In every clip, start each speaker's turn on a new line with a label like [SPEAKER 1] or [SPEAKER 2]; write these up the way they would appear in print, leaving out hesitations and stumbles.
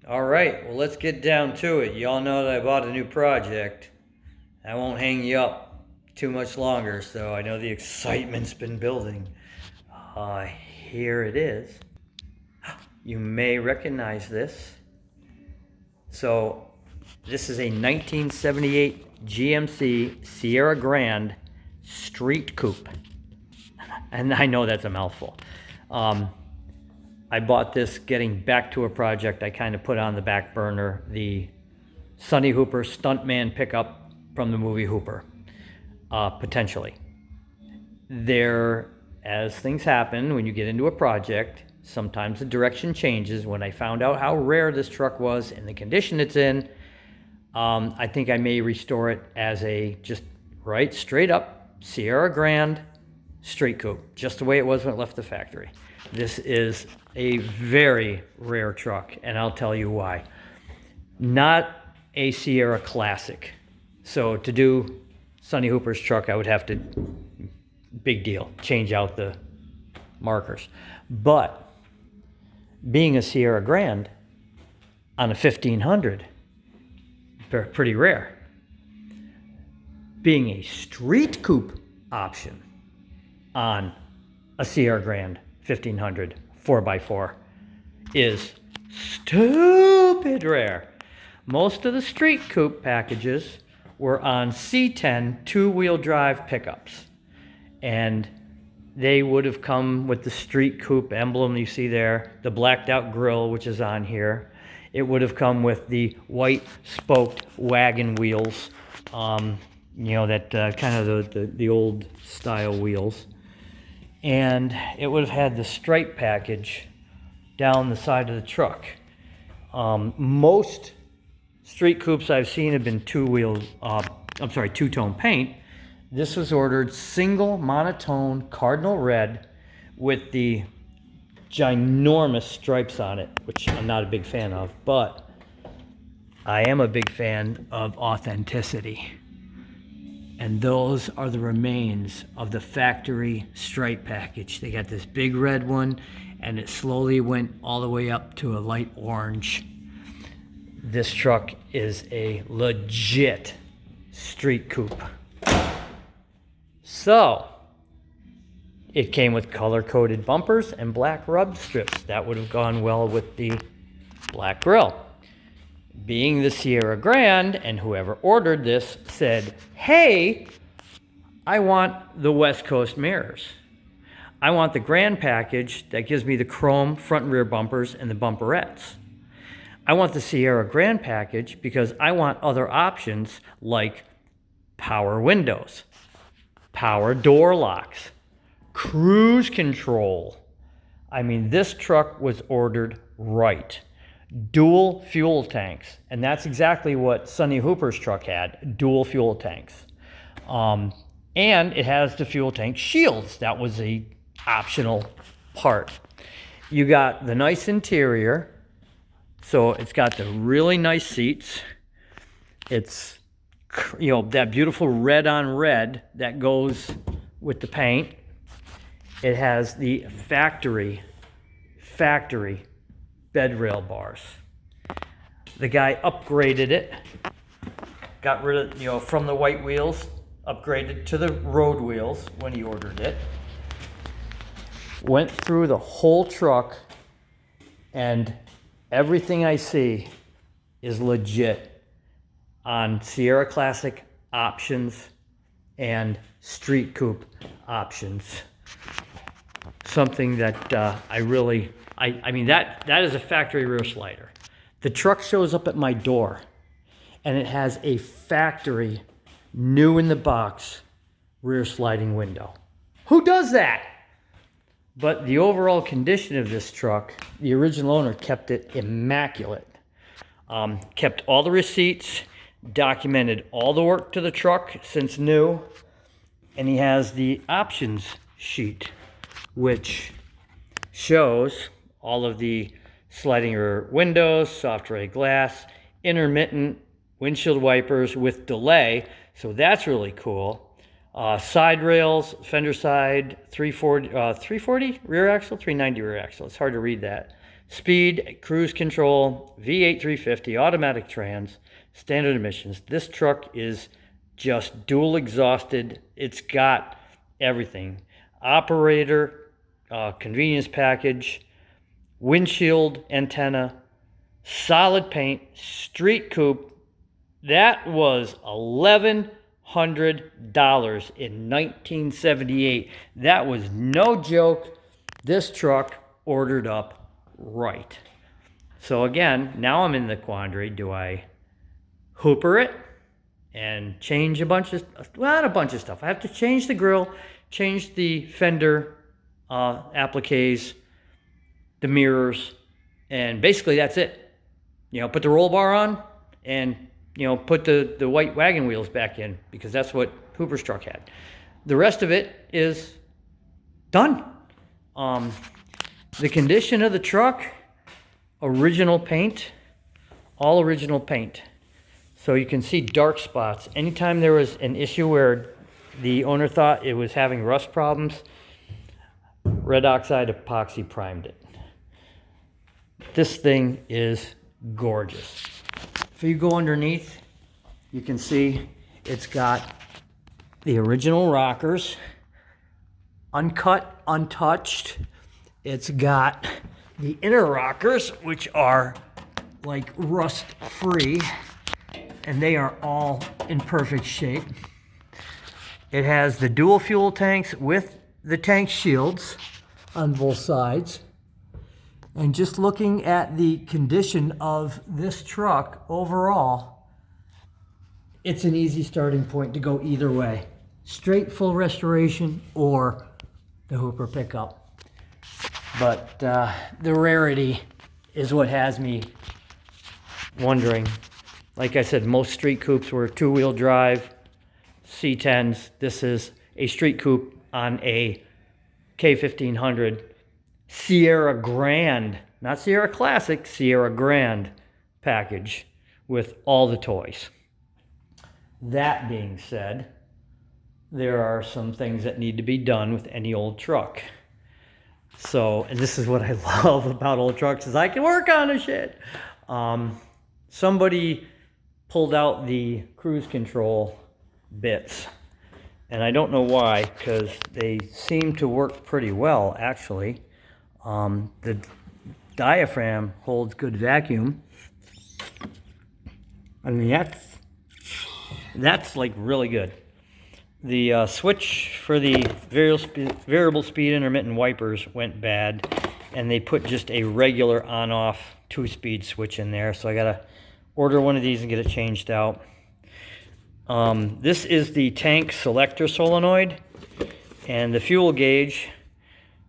[SPEAKER 1] All right, well, let's get down to it. Y'all know that I bought a new project. I won't hang you up too much longer, so I know the excitement's been building. Here it is. You may recognize this. So, this is a 1978 GMC Sierra Grande Street Coupe. And I know that's a mouthful. I bought this getting back to a project I kind of put on the back burner, the Sonny Hooper stuntman pickup from the movie Hooper, potentially. There, as things happen, when you get into a project, sometimes the direction changes. When I found out how rare this truck was and the condition it's in, I think I may restore it as a just right, straight up Sierra Grande Street Coupe, just the way it was when it left the factory. This is a very rare truck, and I'll tell you why. Not a Sierra Classic. So to do Sonny Hooper's truck, I would have to, big deal, change out the markers. But being a Sierra Grande on a 1500, pretty rare. Being a street coupe option on a Sierra Grande 1500 4x4 is stupid rare. Most of the street coupe packages were on C10 two-wheel drive pickups, and they would have come with the street coupe emblem you see there, the blacked out grille, which is on here. It would have come with the white spoked wagon wheels, that kind of the old style wheels. And it would have had the stripe package down the side of the truck. Most street coupes I've seen have been two-tone paint. This was ordered single monotone cardinal red with the ginormous stripes on it, which I'm not a big fan of, but I am a big fan of authenticity. And those are the remains of the factory stripe package. They got this big red one, and it slowly went all the way up to a light orange. This truck is a legit street coupe. So, it came with color-coded bumpers and black rub strips. That would have gone well with the black grille. Being the Sierra Grande, and whoever ordered this said, hey, I want the West Coast mirrors. I want the Grande package that gives me the chrome front and rear bumpers and the bumperettes. I want the Sierra Grande package because I want other options like power windows, power door locks, cruise control. I mean, this truck was ordered right. Dual fuel tanks, and that's exactly what Sonny Hooper's truck had, dual fuel tanks. And it has the fuel tank shields. That was the optional part. You got the nice interior, so it's got the really nice seats. It's, that beautiful red on red that goes with the paint. It has the factory bed rail bars. The guy upgraded it, got rid of, from the white wheels, upgraded to the road wheels when he ordered it. Went through the whole truck, and everything I see is legit on Sierra Classic options and street coupe options. Something that I mean, that is a factory rear slider. The truck shows up at my door, and it has a factory, new in the box, rear sliding window. Who does that? But the overall condition of this truck, the original owner kept it immaculate. Kept all the receipts, documented all the work to the truck since new, and he has the options sheet, which shows all of the sliding rear windows, soft ray glass, intermittent windshield wipers with delay, so that's really cool. Side rails, fender side, 340 rear axle, 390 rear axle. It's hard to read that. Speed, cruise control, V8 350, automatic trans, standard emissions. This truck is just dual exhausted. It's got everything. Operator, convenience package, windshield antenna, solid paint, street coupe. That was $1,100 in 1978. That was no joke. This truck ordered up right. So again, now I'm in the quandary. Do I hooper it and change a bunch of, well, not a bunch of stuff. I have to change the grill, change the fender appliques, the mirrors, and basically that's it. You know, put the roll bar on and, you know, put the white wagon wheels back in, because that's what Hooper's truck had. The rest of it is done. The condition of the truck, original paint, all original paint. So you can see dark spots. Anytime there was an issue where the owner thought it was having rust problems, red oxide epoxy primed it. This thing is gorgeous. If you go underneath, you can see it's got the original rockers, uncut, untouched. It's got the inner rockers, which are like rust free, and they are all in perfect shape. It has the dual fuel tanks with the tank shields on both sides. And just looking at the condition of this truck overall, it's an easy starting point to go either way. Straight full restoration or the Hooper pickup. But the rarity is what has me wondering. Like I said, most street coupes were two-wheel drive, C10s. This is a street coupe on a K1500 Sierra Grande, not Sierra Classic, Sierra Grande package with all the toys. That being said, there are some things that need to be done with any old truck. So, and this is what I love about old trucks, is I can work on the shit. Somebody pulled out the cruise control bits, and I don't know why, because they seem to work pretty well, actually. The diaphragm holds good vacuum. I mean, that's like really good. The switch for the variable speed intermittent wipers went bad, and they put just a regular on-off 2-speed switch in there, so I gotta order one of these and get it changed out. This is the tank selector solenoid, and the fuel gauge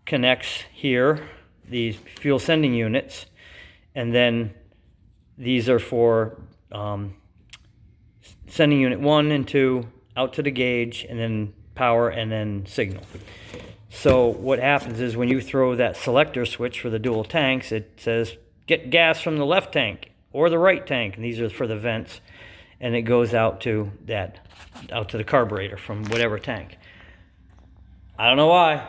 [SPEAKER 1] connects here, these fuel sending units, and then these are for sending unit 1 and 2 out to the gauge, and then power, and then signal. So what happens is when you throw that selector switch for the dual tanks, it says get gas from the left tank or the right tank, and these are for the vents, and it goes out to the carburetor from whatever tank. I don't know why.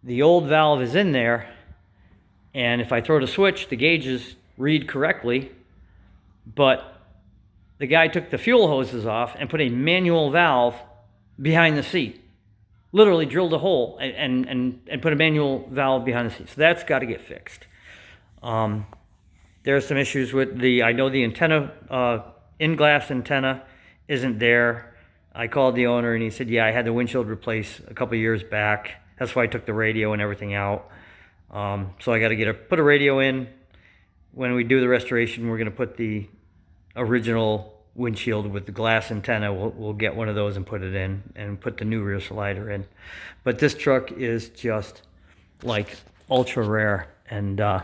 [SPEAKER 1] The old valve is in there, and if I throw the switch, the gauges read correctly, but the guy took the fuel hoses off and put a manual valve behind the seat. Literally drilled a hole and put a manual valve behind the seat. So that's got to get fixed. There are some issues with I know the antenna, in-glass antenna isn't there. I called the owner and he said, yeah, I had the windshield replaced a couple years back. That's why I took the radio and everything out. So I got to put a radio in. When we do the restoration, we're going to put the original windshield with the glass antenna. We'll get one of those and put it in, and put the new rear slider in. But this truck is just like ultra rare, and I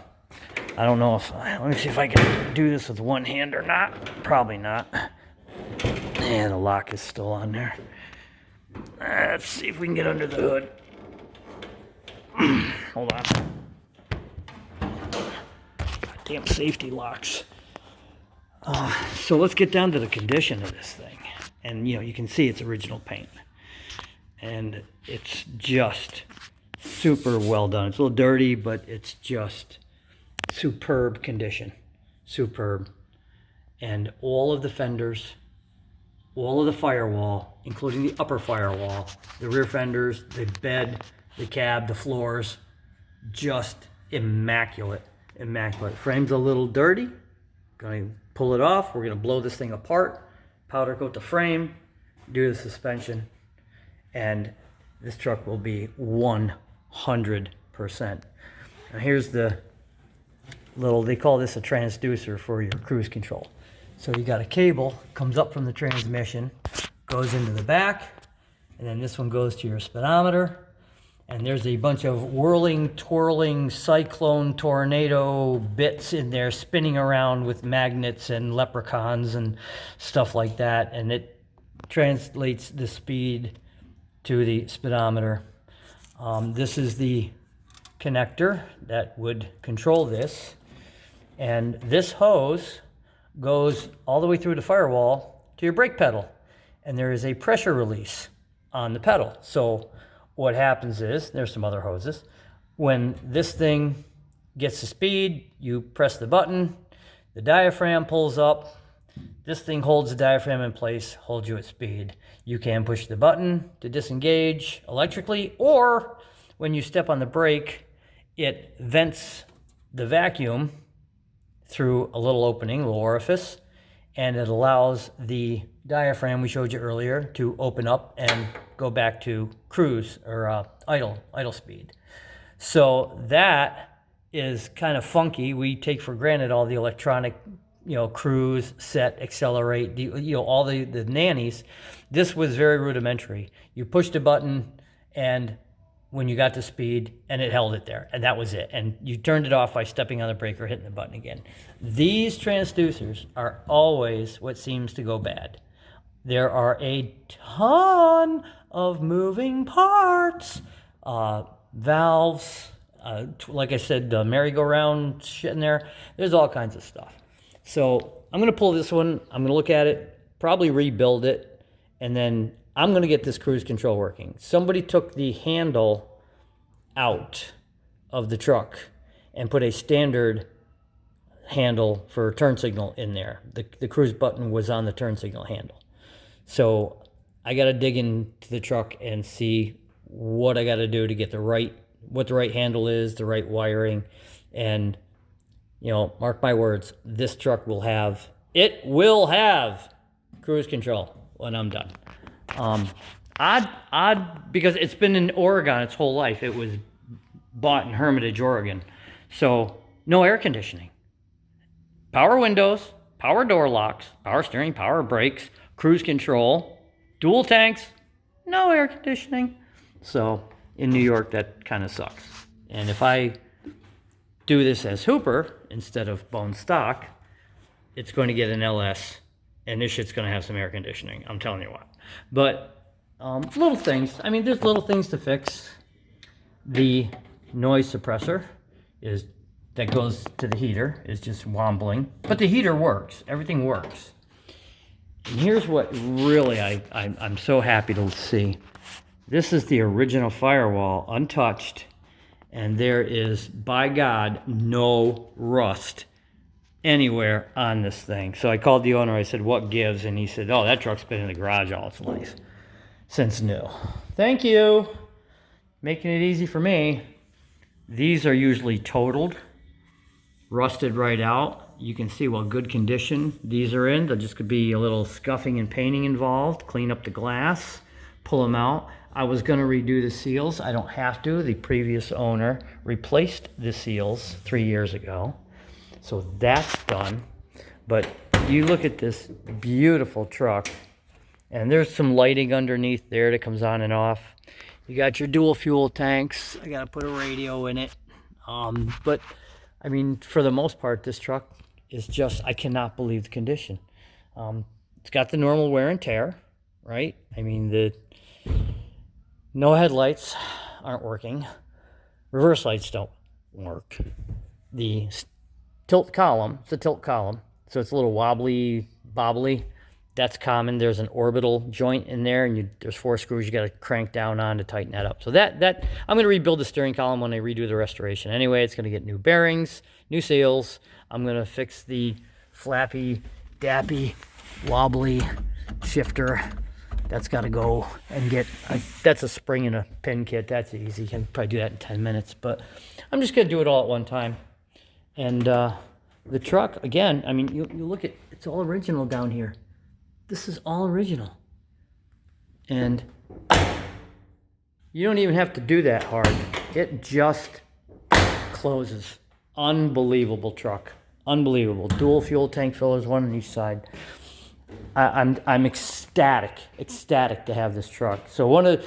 [SPEAKER 1] don't know if, let me see if I can do this with one hand or not. Probably not. Yeah, the lock is still on there. Let's see if we can get under the hood. Hold on. Goddamn safety locks. So let's get down to the condition of this thing. And, you can see it's original paint. And it's just super well done. It's a little dirty, but it's just superb condition, superb. And all of the fenders, all of the firewall, including the upper firewall, the rear fenders, the bed, the cab, the floors, just immaculate, immaculate. Frame's a little dirty. Gonna pull it off. We're gonna blow this thing apart, powder coat the frame, do the suspension, and this truck will be 100%. Now here's the little, they call this a transducer for your cruise control. So you got a cable, comes up from the transmission, goes into the back, and then this one goes to your speedometer. And there's a bunch of whirling, twirling, cyclone, tornado bits in there spinning around with magnets and leprechauns and stuff like that. And it translates the speed to the speedometer. This is the connector that would control this. And this hose goes all the way through the firewall to your brake pedal. And there is a pressure release on the pedal. So what happens is, there's some other hoses, when this thing gets to speed, you press the button, the diaphragm pulls up, this thing holds the diaphragm in place, holds you at speed. You can push the button to disengage electrically, or when you step on the brake, it vents the vacuum through a little opening, a little orifice, and it allows the diaphragm we showed you earlier to open up and go back to cruise or idle speed. So that is kind of funky. We take for granted all the electronic, cruise, set, accelerate, all the nannies. This was very rudimentary. You pushed a button, and when you got to speed, and it held it there, and that was it. And you turned it off by stepping on the brake or hitting the button again. These transducers are always what seems to go bad. There are a ton of moving parts, valves, like I said, the merry-go-round shit in there. There's all kinds of stuff. So I'm going to pull this one. I'm going to look at it, probably rebuild it, and then I'm going to get this cruise control working. Somebody took the handle out of the truck and put a standard handle for turn signal in there. The cruise button was on the turn signal handle. So I got to dig into the truck and see what I got to do to get what the right handle is, the right wiring. And, mark my words, this truck will have cruise control when I'm done. Odd, because it's been in Oregon its whole life. It was bought in Hermitage, Oregon. So no air conditioning. Power windows, power door locks, power steering, power brakes, cruise control, dual tanks, no air conditioning. So in New York, that kind of sucks. And if I do this as Hooper instead of bone stock, it's going to get an LS, and this shit's going to have some air conditioning. I'm telling you what. But little things. I mean, there's little things to fix. The noise suppressor that goes to the heater is just wobbling. But the heater works. Everything works. And here's what really I'm so happy to see. This is the original firewall, untouched. And there is, by God, no rust anywhere on this thing. So I called the owner. I said, what gives? And he said, oh, that truck's been in the garage all its life since new. Thank you. Making it easy for me. These are usually totaled, rusted right out. You can see what good condition these are in. There just could be a little scuffing and painting involved. Clean up the glass, pull them out. I was going to redo the seals. I don't have to. The previous owner replaced the seals 3 years ago. So that's done. But you look at this beautiful truck, and there's some lighting underneath there that comes on and off. You got your dual fuel tanks. I got to put a radio in it. But, I mean, for the most part, this truck is just, I cannot believe the condition. It's got the normal wear and tear, right? I mean, no headlights aren't working. Reverse lights don't work. The tilt column, it's a tilt column, so it's a little wobbly, bobbly. That's common. There's an orbital joint in there, and there's 4 screws you got to crank down on to tighten that up. So that I'm going to rebuild the steering column when I redo the restoration. Anyway, it's going to get new bearings, new seals. I'm going to fix the flappy, dappy, wobbly shifter. That's got to go and get, that's a spring and a pin kit. That's easy. I can probably do that in 10 minutes, but I'm just going to do it all at one time. And the truck, again, I mean, you look at, it's all original down here. This is all original. And you don't even have to do that hard. It just closes. Unbelievable truck. Unbelievable. Dual fuel tank fillers, one on each side. I'm ecstatic to have this truck. So one of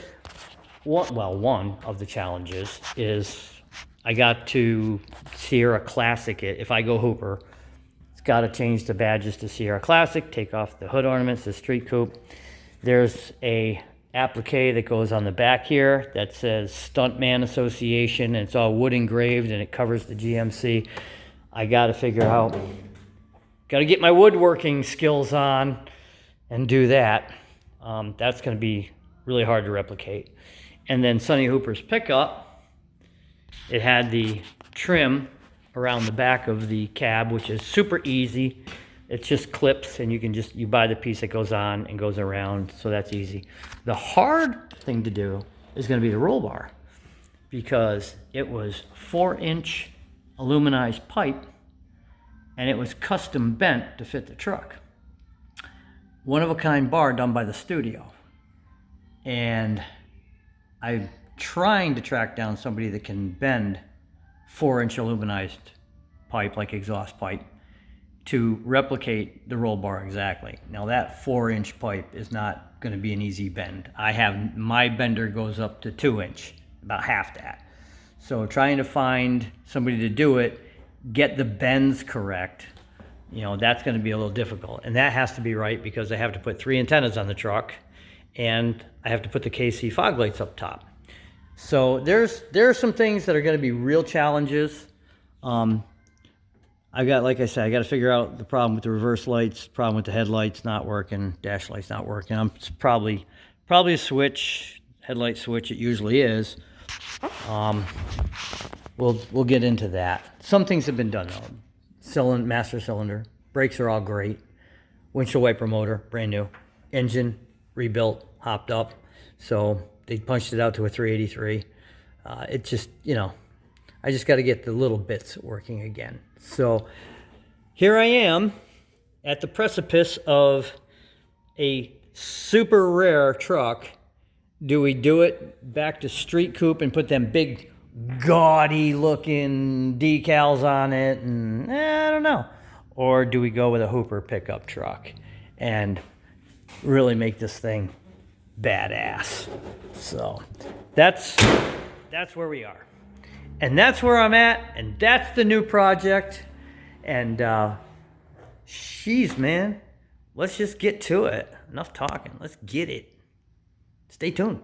[SPEAKER 1] the challenges is I got to Sierra Classic it. If I go Hooper, it's got to change the badges to Sierra Classic, take off the hood ornaments, the street coupe. There's a applique that goes on the back here that says Stuntman Association, and it's all wood engraved, and it covers the GMC. I got to figure out, got to get my woodworking skills on and do that. That's going to be really hard to replicate. And then Sonny Hooper's pickup, it had the trim around the back of the cab, which is super easy. It just clips, and you buy the piece that goes on and goes around, so that's easy. The hard thing to do is going to be the roll bar, because it was 4-inch aluminized pipe, and it was custom bent to fit the truck. One-of-a-kind bar done by the studio. And I'm trying to track down somebody that can bend 4-inch aluminized pipe, like exhaust pipe, to replicate the roll bar exactly. Now that 4-inch pipe is not going to be an easy bend. My bender goes up to 2-inch, about half that. So trying to find somebody to do it, get the bends correct, that's going to be a little difficult. And that has to be right, because I have to put 3 antennas on the truck, and I have to put the KC fog lights up top. So there's some things that are going to be real challenges. Like I said, I got to figure out the problem with the reverse lights, problem with the headlights not working, dash lights not working. It's probably a switch, headlight switch. It usually is. We'll get into that. Some things have been done though. Master cylinder, brakes are all great. Windshield wiper motor, brand new. Engine rebuilt, hopped up. So they punched it out to a 383. It just, I just got to get the little bits working again. So here I am at the precipice of a super rare truck. Do we do it back to street coupe and put them big gaudy looking decals on it? And I don't know. Or do we go with a Hooper pickup truck and really make this thing badass? So that's where we are. And that's where I'm at, and that's the new project. And, jeez, man, let's just get to it. Enough talking. Let's get it. Stay tuned.